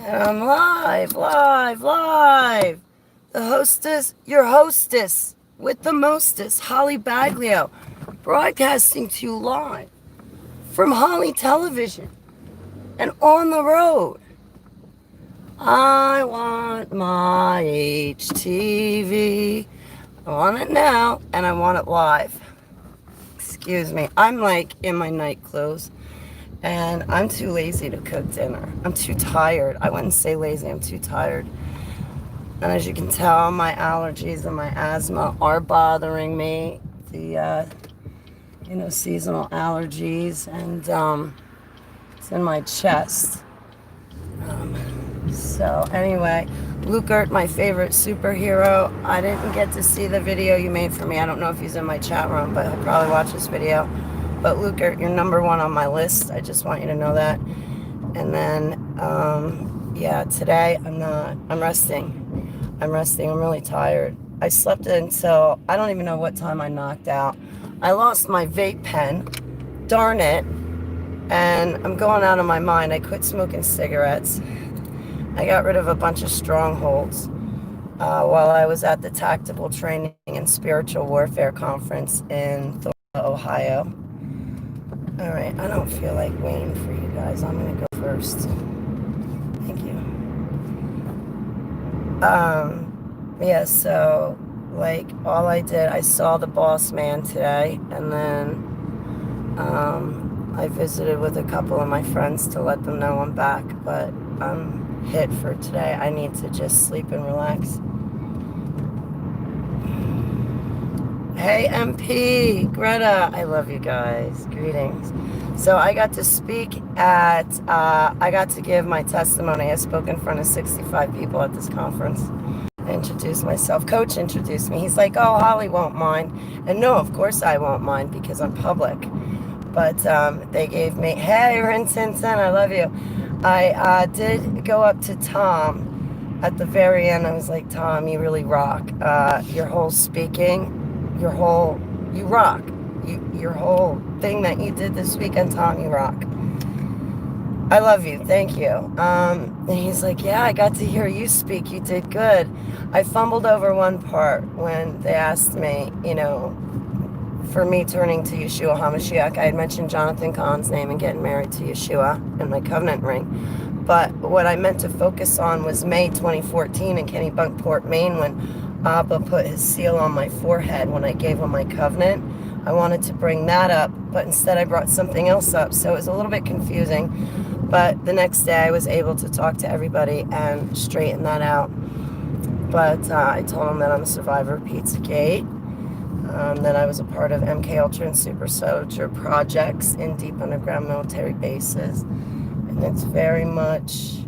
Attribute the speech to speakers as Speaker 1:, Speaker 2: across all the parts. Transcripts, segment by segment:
Speaker 1: And I'm live, live, live. The hostess, your hostess with the mostest, Holly Baglio, broadcasting to you live from Holly Television and on the road. I want my HTV. I want it now and I want it live. Excuse me, I'm like in my night clothes. And I'm too lazy to cook dinner. I'm too tired. I wouldn't say lazy, I'm too tired. And as you can tell, my allergies and my asthma are bothering me. The, seasonal allergies. And it's in my chest. So anyway, Lukert, my favorite superhero. I didn't get to see the video you made for me. I don't know if he's in my chat room, but he'll probably watch this video. But Lukert, you're number one on my list. I just want you to know that. And then, today I'm resting. I'm really tired. I slept until, I don't even know what time I knocked out. I lost my vape pen. Darn it. And I'm going out of my mind. I quit smoking cigarettes. I got rid of a bunch of strongholds while I was at the Tactical Training and Spiritual Warfare Conference in Thornton, Ohio. All right, I don't feel like waiting for you guys. I'm going to go first. Thank you. So, all I did, I saw the boss man today, and then I visited with a couple of my friends to let them know I'm back, but I'm hit for today. I need to just sleep and relax. Hey, MP, Greta, I love you guys. Greetings. So I got to speak I got to give my testimony. I spoke in front of 65 people at this conference. I introduced myself. Coach introduced me. He's like, oh, Holly won't mind. And no, of course I won't mind because I'm public. But they gave me, hey, Rin Tin, I love you. I did go up to Tom at the very end. I was like, Tom, you really rock. Your whole speaking, you rock. Your whole thing that you did this weekend, Tom, you rock. I love you. Thank you. And he's like, yeah, I got to hear you speak. You did good. I fumbled over one part when they asked me, for me turning to Yeshua HaMashiach. I had mentioned Jonathan Kahn's name and getting married to Yeshua and my covenant ring. But what I meant to focus on was May 2014 in Kennebunkport, Maine, when Abba put his seal on my forehead when I gave him my covenant. I wanted to bring that up, but instead I brought something else up. So it was a little bit confusing. But the next day I was able to talk to everybody and straighten that out. But I told them that I'm a survivor of Pizzagate, that I was a part of MK Ultra and Super Soldier projects in deep underground military bases. And it's very much,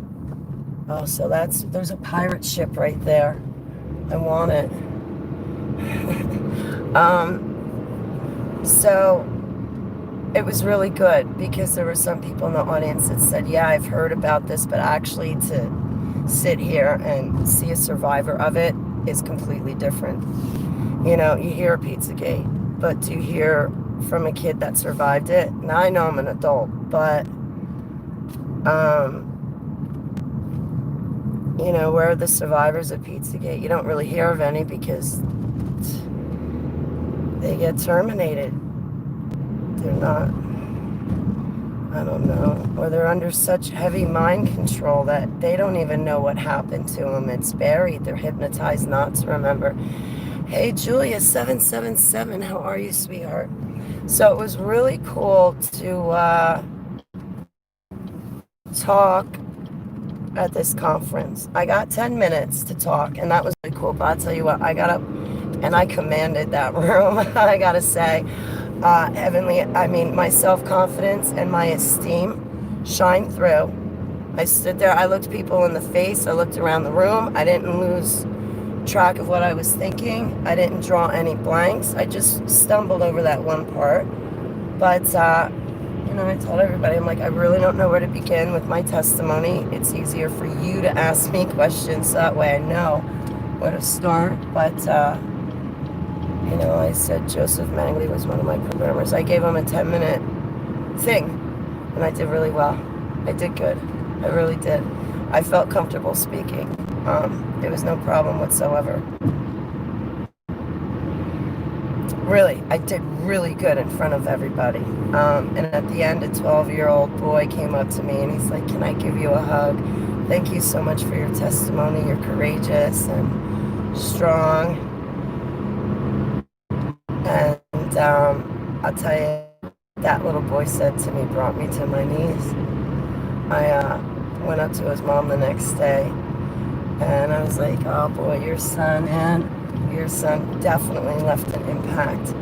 Speaker 1: so there's a pirate ship right there. I want it. So it was really good because there were some people in the audience that said, yeah, I've heard about this, but actually to sit here and see a survivor of it is completely different. You hear Pizzagate, but to hear from a kid that survived it, now I know I'm an adult, but where are the survivors of Pizzagate? You don't really hear of any because they get terminated. They're not, I don't know, or they're under such heavy mind control that they don't even know what happened to them. It's buried. They're hypnotized not to remember. Hey, Julia 777, how are you, sweetheart? So it was really cool to talk at this conference. I got 10 minutes to talk, and that was really cool. But I'll tell you what, I got up and I commanded that room. I gotta say, my self-confidence and my esteem shine through. I stood there, I looked people in the face, I looked around the room. I didn't lose track of what I was thinking. I didn't draw any blanks. I just stumbled over that one part. But I told everybody, I'm like, I really don't know where to begin with my testimony. It's easier for you to ask me questions, so that way I know where to start. But, I said Joseph Mangley was one of my programmers. I gave him a 10-minute thing, and I did really well. I did good. I really did. I felt comfortable speaking. There was no problem whatsoever. Really, I did really good in front of everybody. And at the end, a 12-year-old boy came up to me and he's like, "Can I give you a hug? Thank you so much for your testimony. You're courageous and strong." And I'll tell you, that little boy said to me, brought me to my knees. I went up to his mom the next day and I was like, "Oh boy, your son, man. Your son definitely left an impact.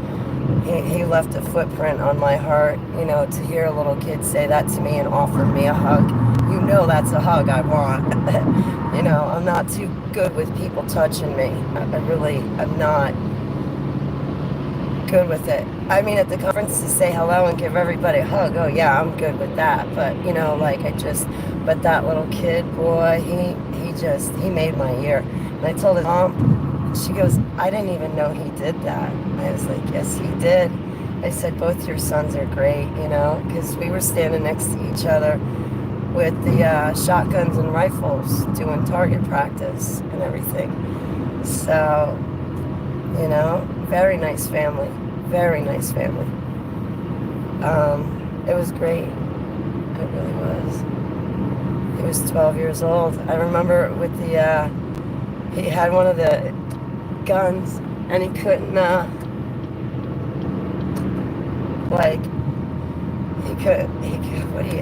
Speaker 1: He left a footprint on my heart." You know, to hear a little kid say that to me and offer me a hug, you know that's a hug I want. You know, I'm not too good with people touching me. I'm not good with it. I mean, at the conference to say hello and give everybody a hug, oh yeah, I'm good with that. But, you know, like but that little kid, boy, he made my year. And I told his mom, she goes, "I didn't even know he did that." I was like, "Yes, he did." I said, "Both your sons are great," you know, because we were standing next to each other with the shotguns and rifles doing target practice and everything. So, you know, very nice family. Very nice family. It was great. It really was. He was 12 years old. I remember with he had one of the guns and he couldn't,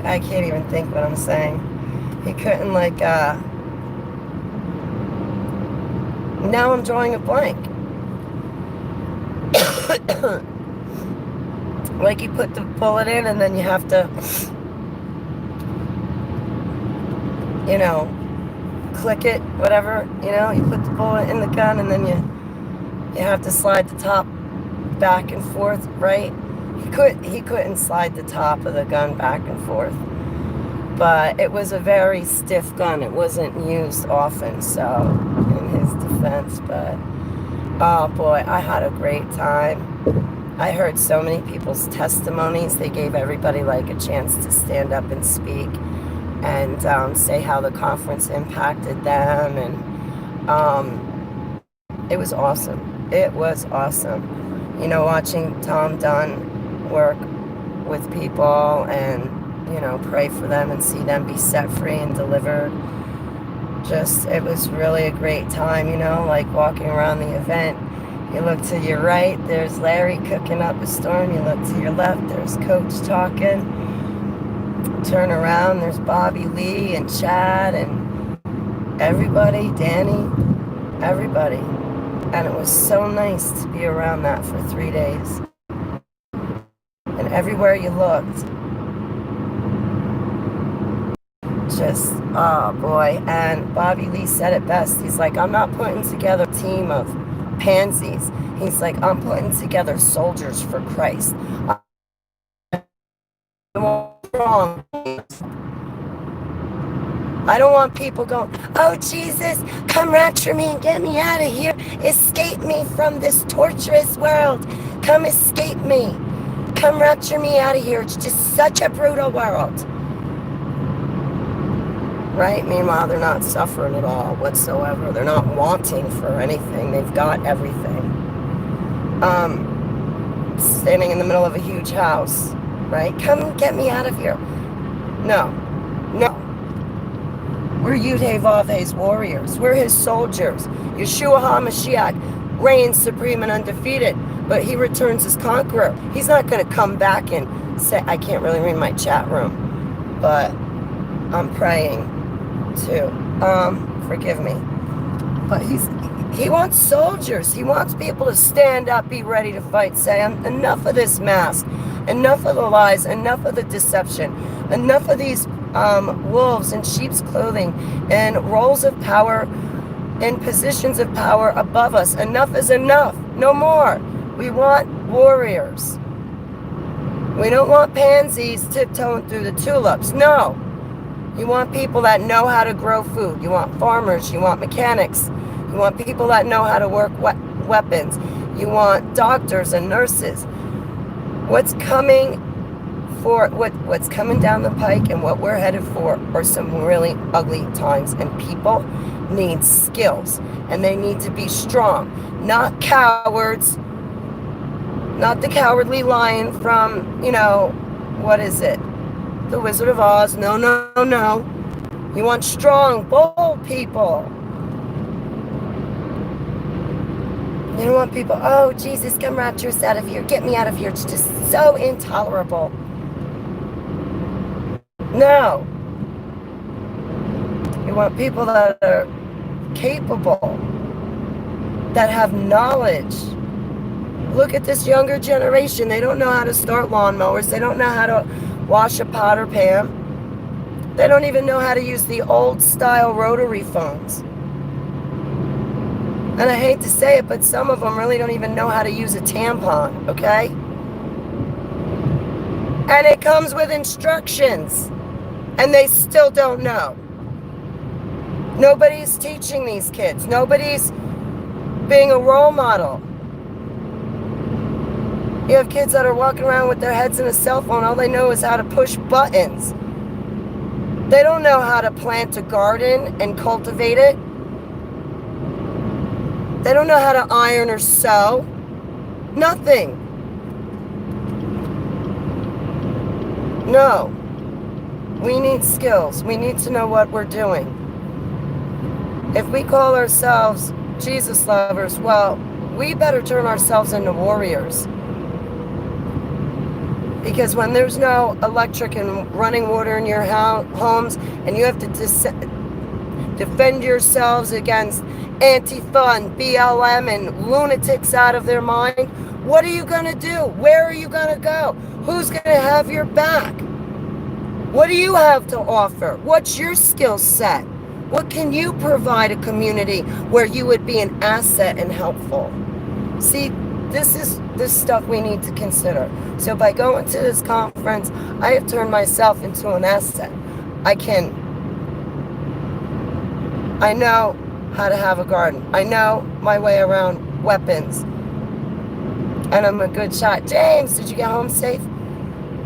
Speaker 1: I can't even think what I'm saying. He couldn't, now I'm drawing a blank. Like you put the bullet in and then you have to, you know, click it, whatever, you know, you put the bullet in the gun and then you have to slide the top back and forth, right? He couldn't slide the top of the gun back and forth. But it was a very stiff gun. It wasn't used often, so in his defense, but oh boy, I had a great time. I heard so many people's testimonies. They gave everybody like a chance to stand up and speak and say how the conference impacted them, and it was awesome. It was awesome. You know, watching Tom Dunn work with people and, you know, pray for them and see them be set free and delivered. It was really a great time, you know, like walking around the event. You look to your right, there's Larry cooking up a storm. You look to your left, there's Coach talking. Turn around, there's Bobby Lee and Chad and everybody, Danny, everybody. And it was so nice to be around that for 3 days. And everywhere you looked, just, oh boy. And Bobby Lee said it best. He's like, "I'm not putting together a team of pansies." He's like, "I'm putting together soldiers for Christ." Wrong. I don't want people going, "Oh Jesus, come rapture me and get me out of here. Escape me from this torturous world. Come escape me. Come rapture me out of here. It's just such a brutal world." Right? Meanwhile, they're not suffering at all whatsoever. They're not wanting for anything. They've got everything. Standing in the middle of a huge house, right? "Come get me out of here." No. We're Yud-Heh-Vav-Heh's warriors. We're his soldiers. Yeshua HaMashiach reigns supreme and undefeated, but he returns as conqueror. He's not going to come back and say, I can't really read my chat room, but I'm praying too. Forgive me. But he wants soldiers. He wants people to stand up, be ready to fight, say, enough of this mask, enough of the lies, enough of the deception, enough of these wolves in sheep's clothing and roles of power and positions of power above us. Enough is enough. No more. We want warriors. We don't want pansies tiptoeing through the tulips. No. You want people that know how to grow food. You want farmers. You want mechanics. You want people that know how to work weapons. You want doctors and nurses. What's coming for what's coming down the pike and what we're headed for are some really ugly times, and people need skills, and they need to be strong, not cowards, not the cowardly lion from, what is it, The Wizard of Oz. No, no, no. You want strong, bold people. You don't want people, oh, Jesus, come rapture us out of here. Get me out of here. It's just so intolerable. No. You want people that are capable, that have knowledge. Look at this younger generation. They don't know how to start lawnmowers. They don't know how to wash a pot or pan. They don't even know how to use the old style rotary phones. And I hate to say it, but some of them really don't even know how to use a tampon, okay? And it comes with instructions, and they still don't know. Nobody's teaching these kids. Nobody's being a role model. You have kids that are walking around with their heads in a cell phone. All they know is how to push buttons. They don't know how to plant a garden and cultivate it. They don't know how to iron or sew. Nothing. No. We need skills. We need to know what we're doing. If we call ourselves Jesus lovers, well, we better turn ourselves into warriors. Because when there's no electric and running water in your homes, and you have to defend yourselves against Antifa and BLM and lunatics out of their mind, what are you going to do? Where are you going to go? Who's going to have your back? What do you have to offer? What's your skill set? What can you provide a community where you would be an asset and helpful? See, this is this stuff we need to consider. So by going to this conference, I have turned myself into an asset. I know how to have a garden. I know my way around weapons. And I'm a good shot. James, did you get home safe?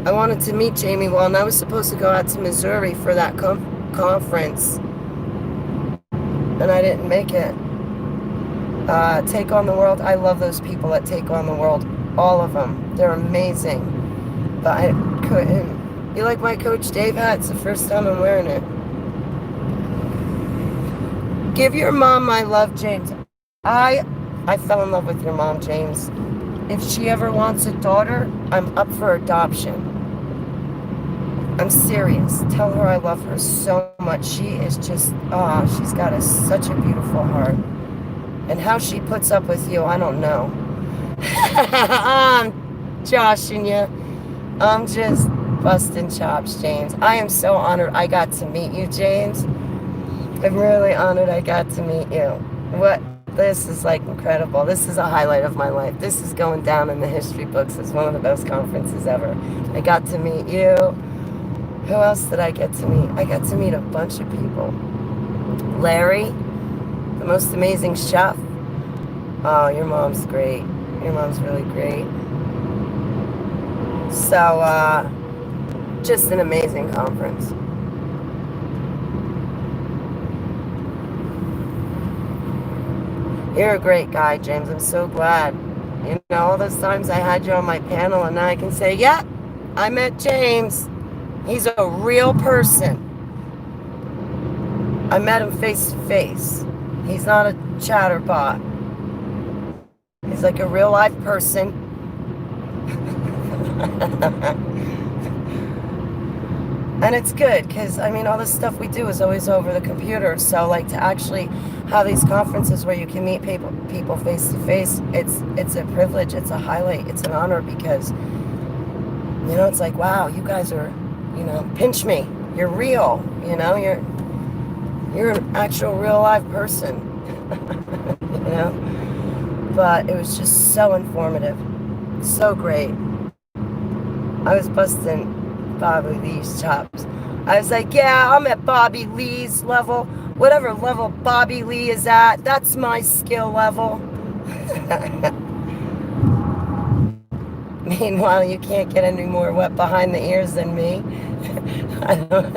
Speaker 1: I wanted to meet Jamie Well, and I was supposed to go out to Missouri for that conference. And I didn't make it. Take on the World. I love those people that take on the world. All of them. They're amazing. But I couldn't. You like my Coach Dave hat? It's the first time I'm wearing it. Give your mom my love, James. I fell in love with your mom, James. If she ever wants a daughter, I'm up for adoption. I'm serious. Tell her I love her so much. She is just, she's got such a beautiful heart. And how she puts up with you, I don't know. I'm joshing you. I'm just busting chops, James. I am so honored I got to meet you, James. I'm really honored I got to meet you. This is like incredible. This is a highlight of my life. This is going down in the history books as one of the best conferences ever. I got to meet you. Who else did I get to meet? I got to meet a bunch of people. Larry, the most amazing chef. Oh, your mom's great. Your mom's really great. So, just an amazing conference. You're a great guy, James. I'm so glad. You know, all those times I had you on my panel, and now I can say, yeah, I met James. He's a real person. I met him face to face. He's not a chatterbot. He's like a real life person. And it's good because, I mean, all this stuff we do is always over the computer. So, like, to actually have these conferences where you can meet people face to face, it's a privilege. It's a highlight. It's an honor because, you know, it's like, wow, you guys are, you know, pinch me. You're real. You know, you're an actual real life person. You know? But it was just so informative. So great. I was busting Bobby Lee's chops. I was like, yeah, I'm at Bobby Lee's level. Whatever level Bobby Lee is at, that's my skill level. Meanwhile, you can't get any more wet behind the ears than me. I don't,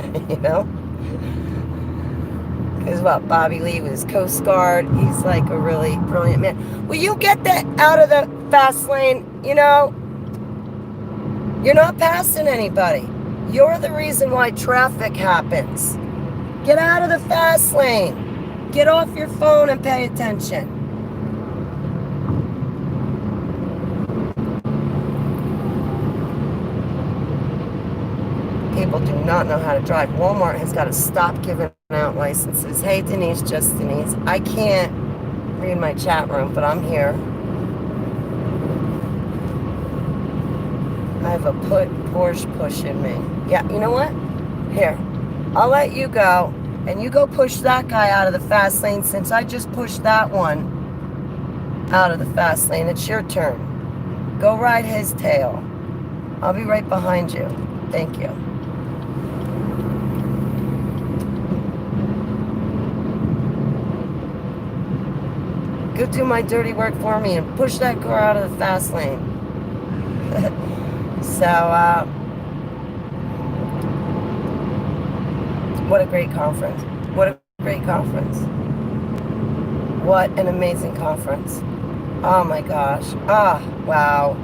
Speaker 1: Because what, Bobby Lee was Coast Guard. He's like a really brilliant man. Will you get that out of the fast lane? You're not passing anybody. You're the reason why traffic happens. Get out of the fast lane. Get off your phone and pay attention. People do not know how to drive. Walmart has got to stop giving out licenses. Hey, Denise, just Denise. I can't read my chat room, but I'm here. I have a Porsche push in me. Yeah, you know what? Here, I'll let you go, and you go push that guy out of the fast lane since I just pushed that one out of the fast lane. It's your turn. Go ride his tail. I'll be right behind you. Thank you. Go do my dirty work for me and push that car out of the fast lane. So, what a great conference. What a great conference. What an amazing conference. Oh my gosh. Ah, wow.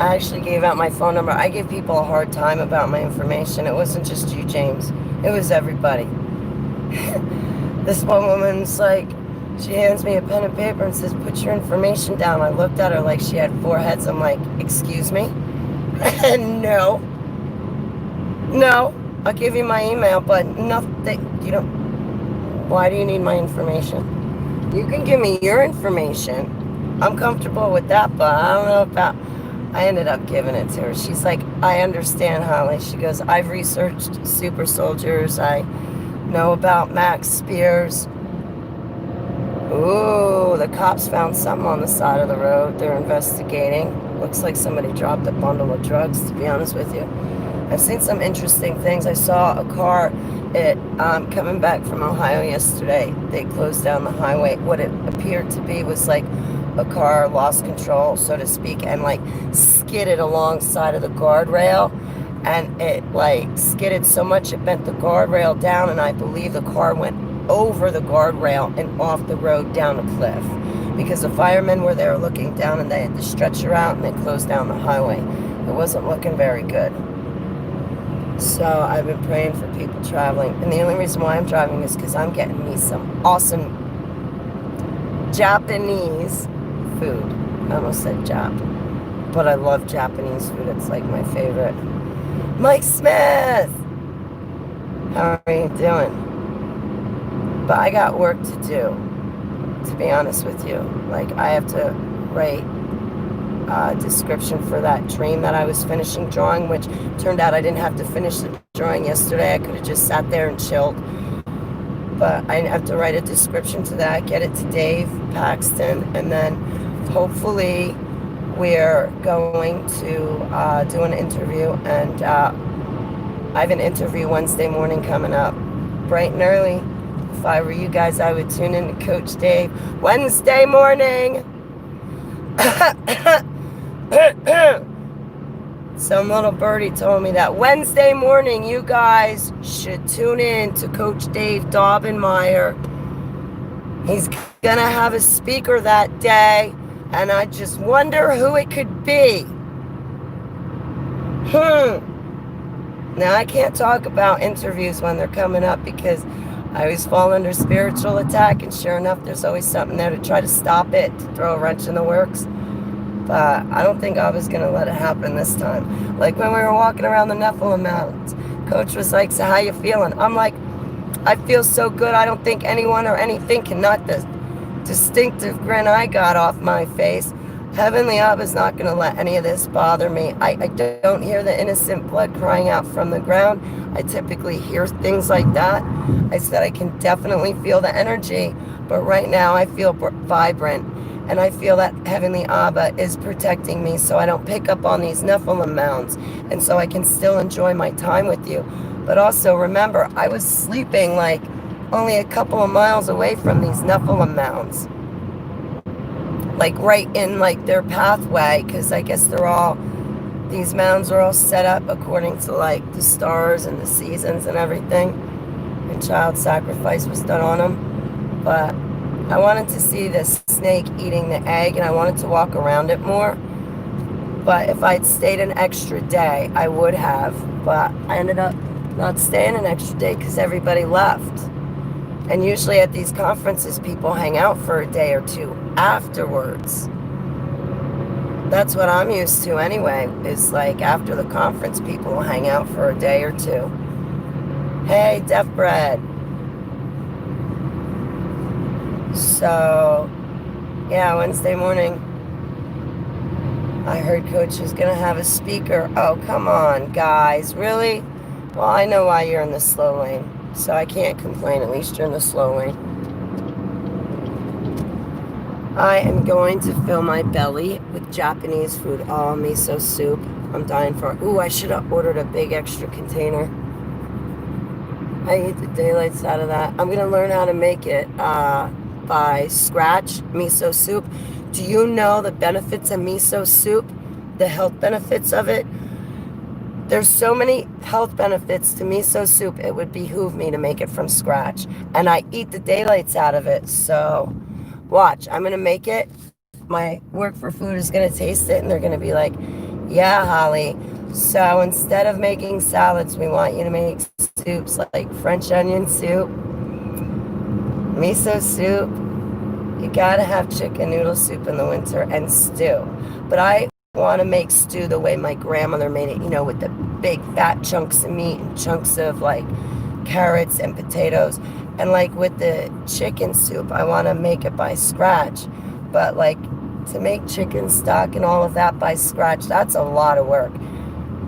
Speaker 1: I actually gave out my phone number. I gave people a hard time about my information. It wasn't just you, James. It was everybody. This one woman's like, she hands me a pen and paper and says, put your information down. I looked at her like she had 4 heads. I'm like, excuse me? No. No. I'll give you my email, but nothing, why do you need my information? You can give me your information. I'm comfortable with that, but I don't know about... I ended up giving it to her. She's like, I understand, Holly. She goes, I've researched super soldiers. I know about Max Spears. Ooh, the cops found something on the side of the road. They're investigating. Looks like somebody dropped a bundle of drugs, to be honest with you. I've seen some interesting things. I saw a car coming back from Ohio yesterday. They closed down the highway. What it appeared to be was like a car lost control, so to speak, and like skidded alongside of the guardrail, and it like skidded so much it bent the guardrail down, and I believe the car went over the guardrail and off the road down a cliff, because the firemen were there looking down, and they had to stretch her out, and they closed down the highway. It wasn't looking very good. So I've been praying for people traveling, and the only reason why I'm driving is because I'm getting me some awesome Japanese food. I almost said Jap, but I love Japanese food. It's like my favorite. Mike Smith, how are you doing? But I got work to do, to be honest with you. Like, I have to write a description for that dream that I was finishing drawing, which turned out I didn't have to finish the drawing yesterday. I could have just sat there and chilled. But I have to write a description to that, get it to Dave Paxton, and then hopefully we're going to do an interview. And I have an interview Wednesday morning coming up, bright and early. If I were you guys, I would tune in to Coach Dave Wednesday morning. Some little birdie told me that Wednesday morning you guys should tune in to Coach Dave Daubenmire. He's gonna have a speaker that day, and I just wonder who it could be. Now, I can't talk about interviews when they're coming up because I always fall under spiritual attack, and sure enough, there's always something there to try to stop it, to throw a wrench in the works. But I don't think I was going to let it happen this time. Like when we were walking around the Nephilim Mountains, Coach was like, so how you feeling? I'm like, I feel so good. I don't think anyone or anything can knock the distinctive grin I got off my face. Heavenly Abba's not going to let any of this bother me. I don't hear the innocent blood crying out from the ground. I typically hear things like that. I said I can definitely feel the energy, but right now I feel vibrant. And I feel that Heavenly Abba is protecting me so I don't pick up on these Nephilim mounds. And so I can still enjoy my time with you. But also remember, I was sleeping like only a couple of miles away from these Nephilim mounds. Like right in like their pathway, because I guess these mounds are all set up according to like the stars and the seasons and everything. And child sacrifice was done on them. But I wanted to see this snake eating the egg, and I wanted to walk around it more. But if I'd stayed an extra day, I would have. But I ended up not staying an extra day because everybody left. And usually at these conferences, people hang out for a day or two afterwards. That's what I'm used to anyway, is like after the conference, people will hang out for a day or two. Hey, Deaf Bread. So, yeah, Wednesday morning, I heard Coach was going to have a speaker. Oh, come on, guys. Really? Well, I know why you're in the slow lane, so I can't complain. At least you're in the slow lane. I am going to fill my belly with Japanese food. Oh, miso soup. I'm dying for it. Ooh, I should have ordered a big extra container. I eat the daylights out of that. I'm going to learn how to make it by scratch, miso soup. Do you know the benefits of miso soup? The health benefits of it? There's so many health benefits to miso soup, it would behoove me to make it from scratch. And I eat the daylights out of it, so watch. I'm going to make it. My work for food is going to taste it, and they're going to be like, yeah, Holly. So instead of making salads, we want you to make soups like French onion soup, miso soup. You gotta have chicken noodle soup in the winter and stew. But I want to make stew the way my grandmother made it, with the big fat chunks of meat and chunks of like carrots and potatoes. And like with the chicken soup, I want to make it by scratch. But like to make chicken stock and all of that by scratch, that's a lot of work.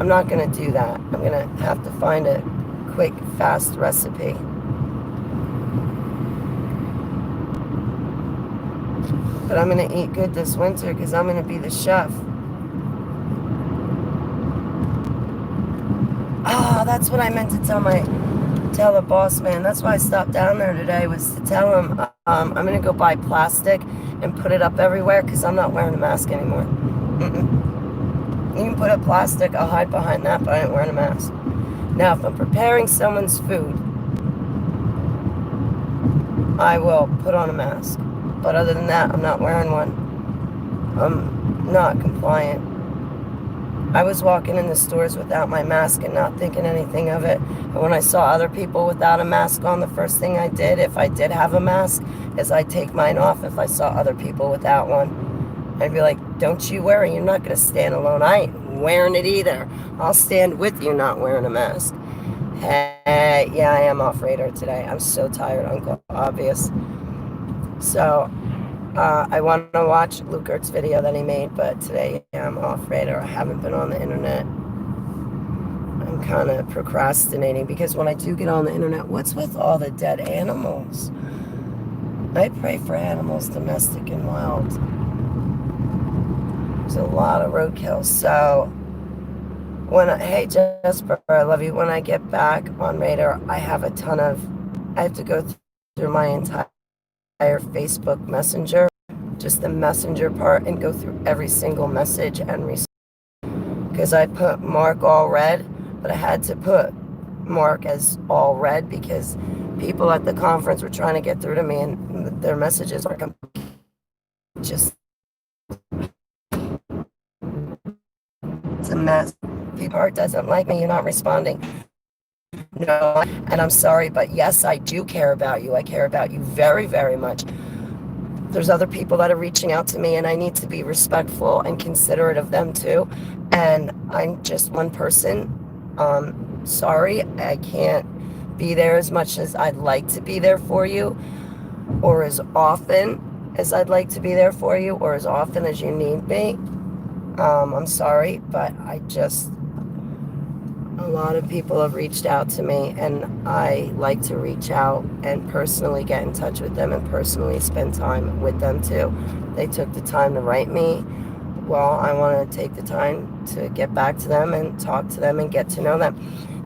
Speaker 1: I'm not going to do that. I'm going to have to find a quick, fast recipe. But I'm going to eat good this winter because I'm going to be the chef. Oh, that's what I meant to tell the boss man. That's why I stopped down there today, was to tell him I'm going to go buy plastic and put it up everywhere because I'm not wearing a mask anymore. You can put up plastic, I'll hide behind that, but I ain't wearing a mask. Now, if I'm preparing someone's food, I will put on a mask. But other than that, I'm not wearing one. I'm not compliant. I was walking in the stores without my mask and not thinking anything of it. And when I saw other people without a mask on, the first thing I did, if I did have a mask, is I'd take mine off if I saw other people without one. I'd be like, don't you wear it. You're not going to stand alone. I ain't wearing it either. I'll stand with you not wearing a mask. Hey, yeah, I am off radar today. I'm so tired, Uncle Obvious. So, I want to watch Luke Ertz video that he made, but today I'm off radar. I haven't been on the internet. I'm kind of procrastinating because when I do get on the internet, what's with all the dead animals? I pray for animals, domestic and wild. There's a lot of roadkill. So, hey Jasper, I love you. When I get back on radar, I have to go through my entire Facebook Messenger, just the messenger part, and go through every single message and because I put Mark all red, but I had to put Mark as all red because people at the conference were trying to get through to me and their messages are just, it's a mess. People doesn't like me, you're not responding. No, and I'm sorry, but yes, I do care about you. I care about you very, very much. There's other people that are reaching out to me, and I need to be respectful and considerate of them too. And I'm just one person. Sorry, I can't be there as much as I'd like to be there for you, or as often as I'd like to be there for you, or as often as you need me. I'm sorry, but a lot of people have reached out to me, and I like to reach out and personally get in touch with them and personally spend time with them too. They took the time to write me. Well, I want to take the time to get back to them and talk to them and get to know them.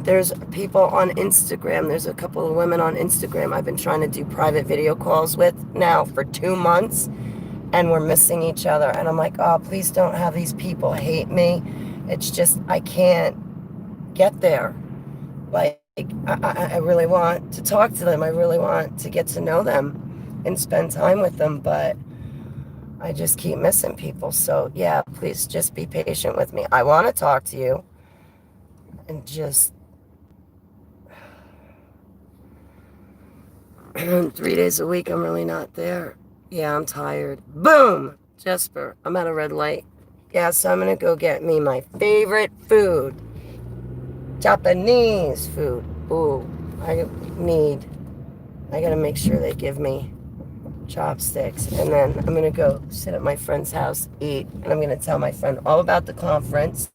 Speaker 1: There's people on Instagram. There's a couple of women on Instagram I've been trying to do private video calls with now for 2 months, and we're missing each other. And I'm like, oh, please don't have these people hate me. It's just, I can't get there. Like, I really want to talk to them. I really want to get to know them and spend time with them, but I just keep missing people. So yeah, please just be patient with me. I want to talk to you, and just 3 days a week, I'm really not there. Yeah, I'm tired. Boom! Jesper, I'm at a red light. Yeah, so I'm going to go get me my favorite food. Japanese food. Ooh, I got to make sure they give me chopsticks. And then I'm going to go sit at my friend's house, eat. And I'm going to tell my friend all about the conference.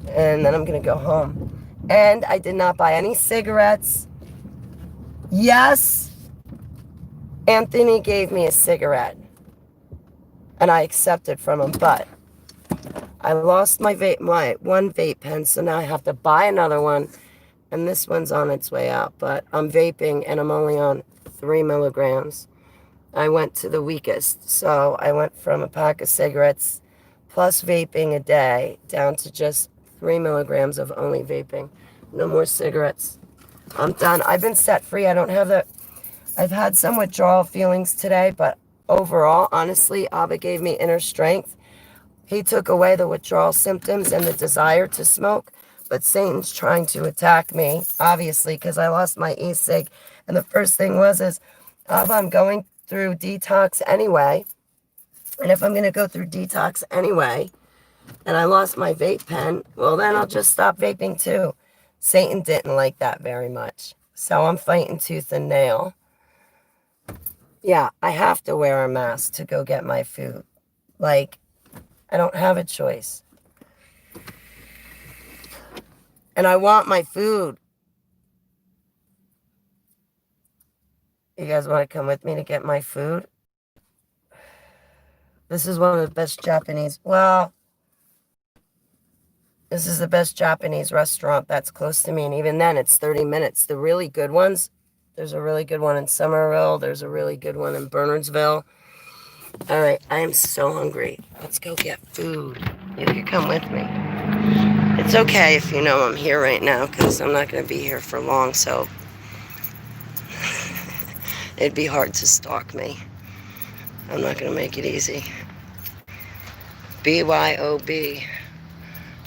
Speaker 1: And then I'm going to go home. And I did not buy any cigarettes. Yes, Anthony gave me a cigarette, and I accepted from him, but I lost my one vape pen, so now I have to buy another one, and this one's on its way out, but I'm vaping, and I'm only on 3 milligrams. I went to the weakest, so I went from a pack of cigarettes plus vaping a day down to just 3 milligrams of only vaping. No more cigarettes. I'm done. I've been set free. I've had some withdrawal feelings today, but overall, honestly, Abba gave me inner strength. He took away the withdrawal symptoms and the desire to smoke, but Satan's trying to attack me, obviously, because I lost my e-cig. And the first thing is, Abba, I'm going through detox anyway. And if I'm going to go through detox anyway, and I lost my vape pen, well, then I'll just stop vaping too. Satan didn't like that very much. So I'm fighting tooth and nail. Yeah, I have to wear a mask to go get my food. Like, I don't have a choice. And I want my food. You guys want to come with me to get my food? This is one of the best Japanese. Well, this is the best Japanese restaurant that's close to me. And even then, it's 30 minutes. The really good ones, there's a really good one in Somerville. There's a really good one in Bernardsville. All right, I am so hungry. Let's go get food. You can come with me. It's okay if you know I'm here right now, because I'm not going to be here for long, so it'd be hard to stalk me. I'm not going to make it easy. BYOB.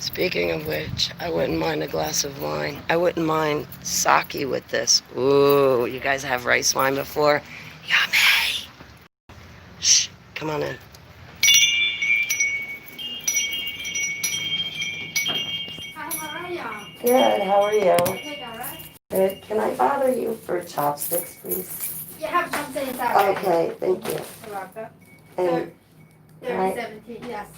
Speaker 1: Speaking of which, I wouldn't mind a glass of wine. I wouldn't mind sake with this. Ooh, you guys have rice wine before? Yummy! Shh, come on in.
Speaker 2: Hi, how are you?
Speaker 1: Good, how are you?
Speaker 2: Okay, all right.
Speaker 1: Good. Can I bother you for chopsticks, please?
Speaker 2: You have something inside.
Speaker 1: Okay, thank you.
Speaker 2: You're welcome.
Speaker 1: And
Speaker 2: 3017, yes.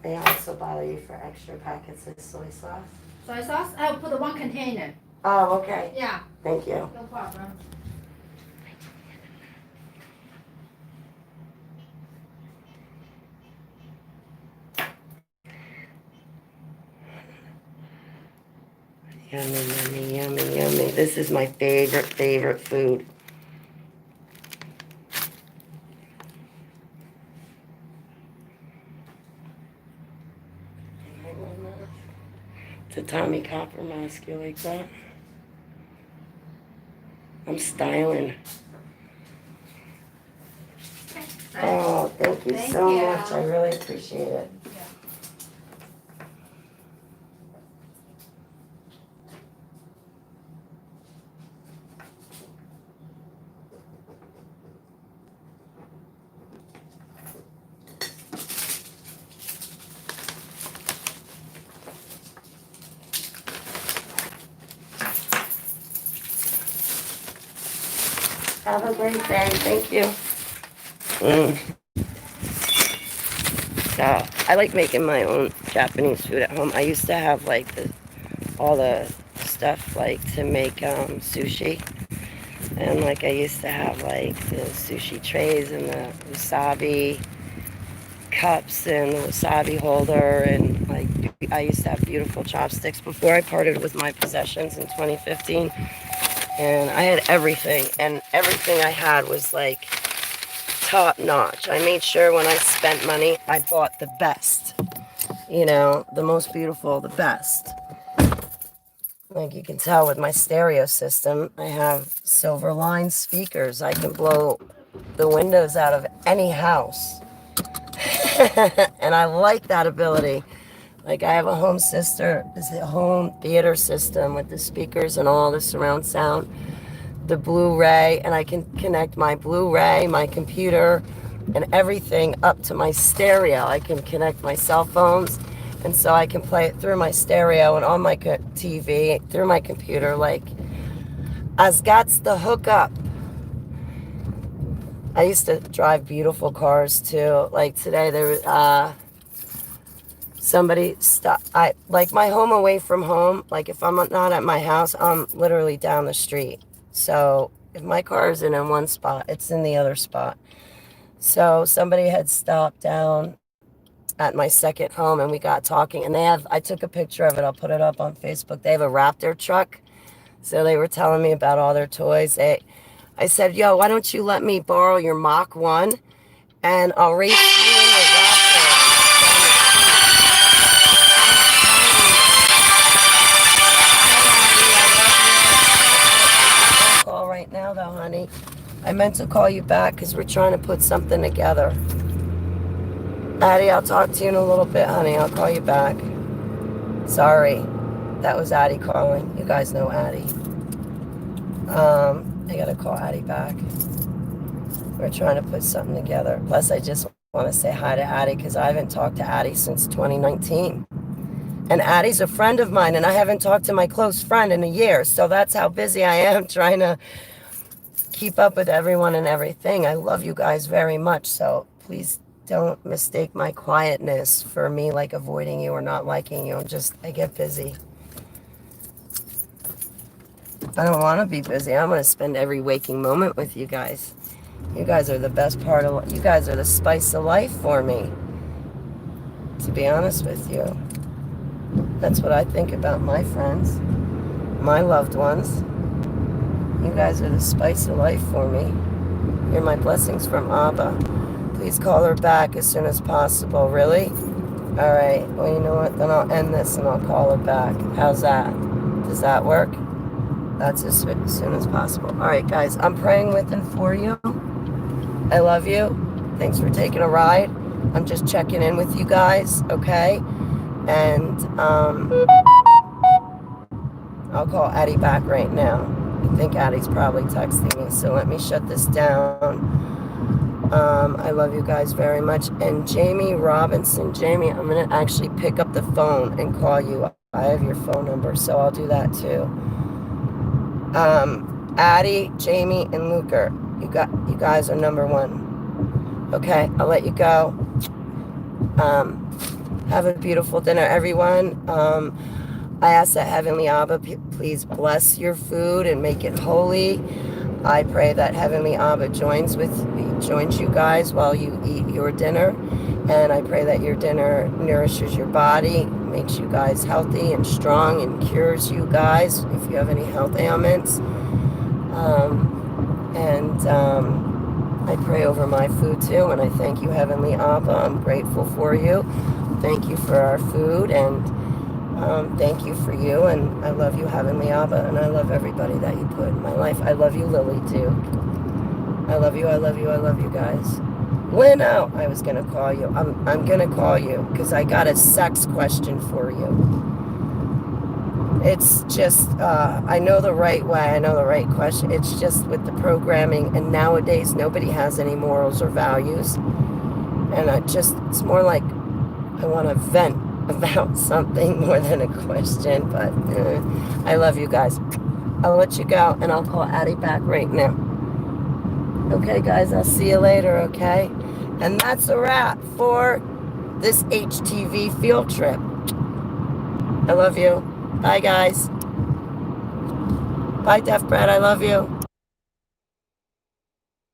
Speaker 1: may I also bother you for extra packets of soy sauce?
Speaker 2: Soy sauce? I'll put one container.
Speaker 1: Oh, okay.
Speaker 2: Yeah,
Speaker 1: Thank you.
Speaker 2: no problem.
Speaker 1: Yummy, yummy, yummy, yummy. This is my favorite food. It's a Tommy Copper mask. You like that? I'm styling. Oh, thank you
Speaker 2: Thank
Speaker 1: so
Speaker 2: you.
Speaker 1: much. I really appreciate it. Have a great day. Thank you. I like making my own Japanese food at home. I used to have like all the stuff like to make sushi. And like I used to have like the sushi trays and the wasabi cups and the wasabi holder and like I used to have beautiful chopsticks before I parted with my possessions in 2015. And I had everything. And everything I had was like top notch. I made sure when I spent money, I bought the best. You know, the most beautiful, the best. Like you can tell with my stereo system, I have silver line speakers. I can blow the windows out of any house. And I like that ability. Like I have a home theater system with the speakers and all the surround sound, the Blu-ray, and I can connect my Blu-ray, my computer, and everything up to my stereo. I can connect my cell phones, and so I can play it through my stereo and on my TV, through my computer. Like, I've got the hookup. I used to drive beautiful cars too. Like today, there was somebody stopped. I like my home away from home. Like if I'm not at my house, I'm literally down the street. So if my car isn't in one spot, it's in the other spot. So somebody had stopped down at my second home and we got talking, and I took a picture of it. I'll put it up on Facebook. They have a Raptor truck. So they were telling me about all their toys. I said, yo, why don't you let me borrow your Mach 1 and I'll race you in the Raptor. Call right now though, honey. I meant to call you back because we're trying to put something together. Addie, I'll talk to you in a little bit, honey. I'll call you back. Sorry. That was Addie calling. You guys know Addie. I gotta call Addie back. We're trying to put something together. Plus, I just want to say hi to Addie because I haven't talked to Addie since 2019. And Addie's a friend of mine, and I haven't talked to my close friend in a year. So that's how busy I am trying to keep up with everyone and everything. I love you guys very much. So please don't mistake my quietness for me like avoiding you or not liking you. I get busy. I don't want to be busy. I'm going to spend every waking moment with you guys. You guys are the best part of, you guys are the spice of life for me. To be honest with you. That's what I think about my friends, my loved ones. You guys are the spice of life for me. You're my blessings from Abba. Please call her back as soon as possible. Really? All right. Well, you know what? Then I'll end this and I'll call her back. How's that? Does that work? That's as soon as possible. All right, guys. I'm praying with and for you. I love you. Thanks for taking a ride. I'm just checking in with you guys, okay? And I'll call Addie back right now. I think Addie's probably texting me, so let me shut this down. I love you guys very much. And Jamie Robinson, Jamie, I'm going to actually pick up the phone and call you. I have your phone number, so I'll do that too. Addie, Jamie, and Luker, you guys are number one. Okay, I'll let you go. Have a beautiful dinner, everyone. I ask that Heavenly Abba please bless your food and make it holy. I pray that Heavenly Abba joins you guys while you eat your dinner. And I pray that your dinner nourishes your body, makes you guys healthy and strong, and cures you guys if you have any health ailments. I pray over my food too, and I thank you, Heavenly Abba. I'm grateful for you. Thank you for our food, and thank you for you, and I love you, Heavenly Abba, and I love everybody that you put in my life. I love you, Lily, too. I love you, I love you, I love you guys. Leno, I was going to call you. I'm going to call you because I got a sex question for you. It's just, I know the right way, I know the right question. It's just with the programming, and nowadays nobody has any morals or values. And it's more like I want to vent about something more than a question, but I love you guys. I'll let you go, and I'll call Addie back right now. Okay, guys, I'll see you later, okay? And that's a wrap for this HTV field trip. I love you. Bye, guys. Bye, Deaf Bread. I love you.